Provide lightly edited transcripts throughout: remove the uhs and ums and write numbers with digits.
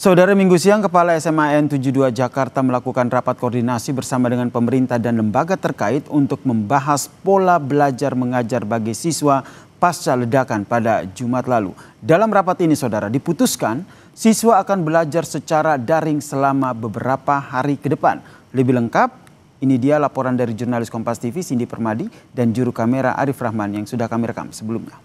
Saudara, Minggu siang Kepala SMAN 72 Jakarta melakukan rapat koordinasi bersama dengan pemerintah dan lembaga terkait untuk membahas pola belajar mengajar bagi siswa pasca ledakan pada Jumat lalu. Dalam rapat ini, saudara, diputuskan siswa akan belajar secara daring selama beberapa hari ke depan. Lebih lengkap, ini dia laporan dari jurnalis Kompas TV Cindy Permadi dan juru kamera Arif Rahman yang sudah kami rekam sebelumnya.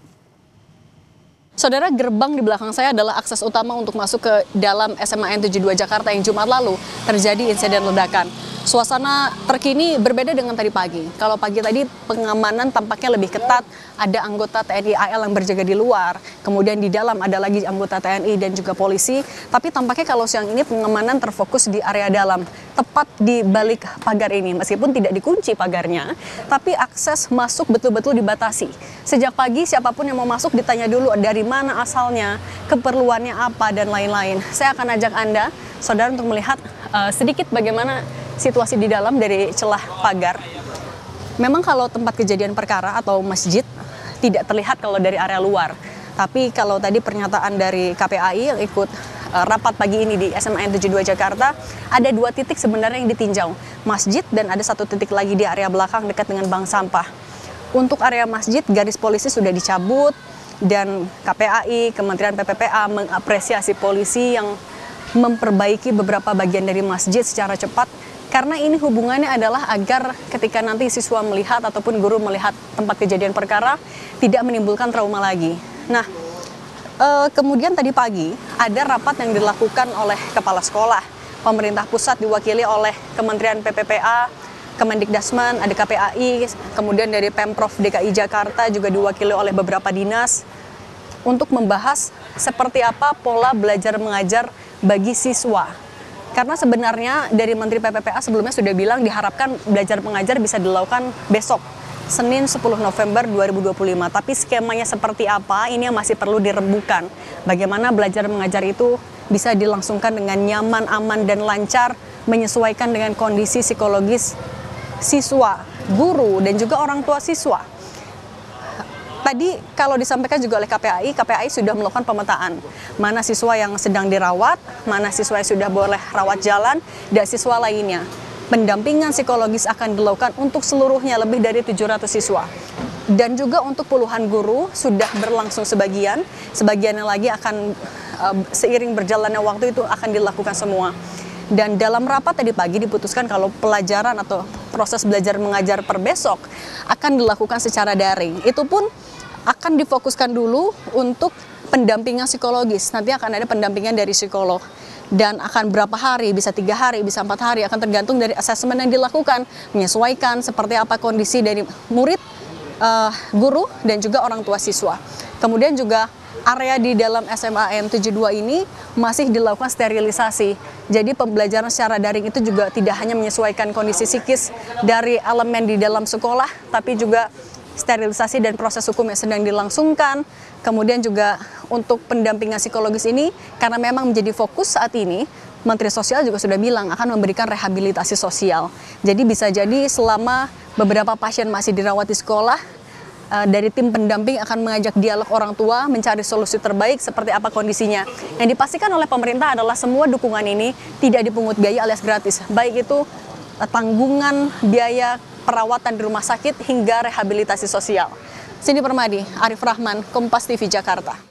Saudara, gerbang di belakang saya adalah akses utama untuk masuk ke dalam SMAN 72 Jakarta yang Jumat lalu terjadi insiden ledakan. Suasana terkini berbeda dengan tadi pagi. Kalau pagi tadi pengamanan tampaknya lebih ketat, ada anggota TNI AL yang berjaga di luar, kemudian di dalam ada lagi anggota TNI dan juga polisi. Tapi tampaknya kalau siang ini pengamanan terfokus di area dalam, tepat di balik pagar ini. Meskipun tidak dikunci pagarnya, tapi akses masuk betul-betul dibatasi. Sejak pagi siapapun yang mau masuk ditanya dulu dari mana asalnya, keperluannya apa, dan lain-lain. Saya akan ajak Anda, saudara, untuk melihat sedikit bagaimana situasi di dalam dari celah pagar. Memang kalau tempat kejadian perkara atau masjid tidak terlihat kalau dari area luar. Tapi kalau tadi pernyataan dari KPAI yang ikut rapat pagi ini di SMAN 72 Jakarta, ada 2 titik sebenarnya yang ditinjau. Masjid dan ada 1 titik lagi di area belakang dekat dengan bank sampah. Untuk area masjid, garis polisi sudah dicabut dan KPAI, Kementerian PPPA mengapresiasi polisi yang memperbaiki beberapa bagian dari masjid secara cepat. Karena ini hubungannya adalah agar ketika nanti siswa melihat ataupun guru melihat tempat kejadian perkara tidak menimbulkan trauma lagi. Nah, kemudian tadi pagi ada rapat yang dilakukan oleh kepala sekolah, pemerintah pusat diwakili oleh Kementerian PPPA, Kemendikdasman, ada KPAI, kemudian dari Pemprov DKI Jakarta juga diwakili oleh beberapa dinas untuk membahas seperti apa pola belajar mengajar bagi siswa. Karena sebenarnya dari Menteri PPPA sebelumnya sudah bilang diharapkan belajar mengajar bisa dilakukan besok, Senin 10 November 2025. Tapi skemanya seperti apa, ini yang masih perlu dirembukan. Bagaimana belajar mengajar itu bisa dilangsungkan dengan nyaman, aman, dan lancar, menyesuaikan dengan kondisi psikologis siswa, guru, dan juga orang tua siswa. Tadi kalau disampaikan juga oleh KPAI sudah melakukan pemetaan. Mana siswa yang sedang dirawat, mana siswa yang sudah boleh rawat jalan, dan siswa lainnya. Pendampingan psikologis akan dilakukan untuk seluruhnya lebih dari 700 siswa. Dan juga untuk puluhan guru sudah berlangsung sebagian yang lagi akan seiring berjalannya waktu itu akan dilakukan semua. Dan dalam rapat tadi pagi diputuskan kalau pelajaran atau proses belajar mengajar per besok akan dilakukan secara daring. Itu pun akan difokuskan dulu untuk pendampingan psikologis. Nanti akan ada pendampingan dari psikolog. Dan akan berapa hari, bisa 3 hari, bisa 4 hari, akan tergantung dari asesmen yang dilakukan. Menyesuaikan seperti apa kondisi dari murid, guru, dan juga orang tua siswa. Kemudian juga area di dalam SMAN 72 ini masih dilakukan sterilisasi. Jadi pembelajaran secara daring itu juga tidak hanya menyesuaikan kondisi psikis dari elemen di dalam sekolah, tapi juga sterilisasi dan proses hukum yang sedang dilangsungkan. Kemudian juga untuk pendampingan psikologis ini, karena memang menjadi fokus saat ini, Menteri Sosial juga sudah bilang akan memberikan rehabilitasi sosial. Jadi bisa jadi selama beberapa pasien masih dirawat di sekolah, dari tim pendamping akan mengajak dialog orang tua, mencari solusi terbaik seperti apa kondisinya. Yang dipastikan oleh pemerintah adalah semua dukungan ini tidak dipungut biaya alias gratis. Baik itu tanggungan biaya perawatan di rumah sakit hingga rehabilitasi sosial. Cindy Permadi, Arif Rahman, Kompas TV Jakarta.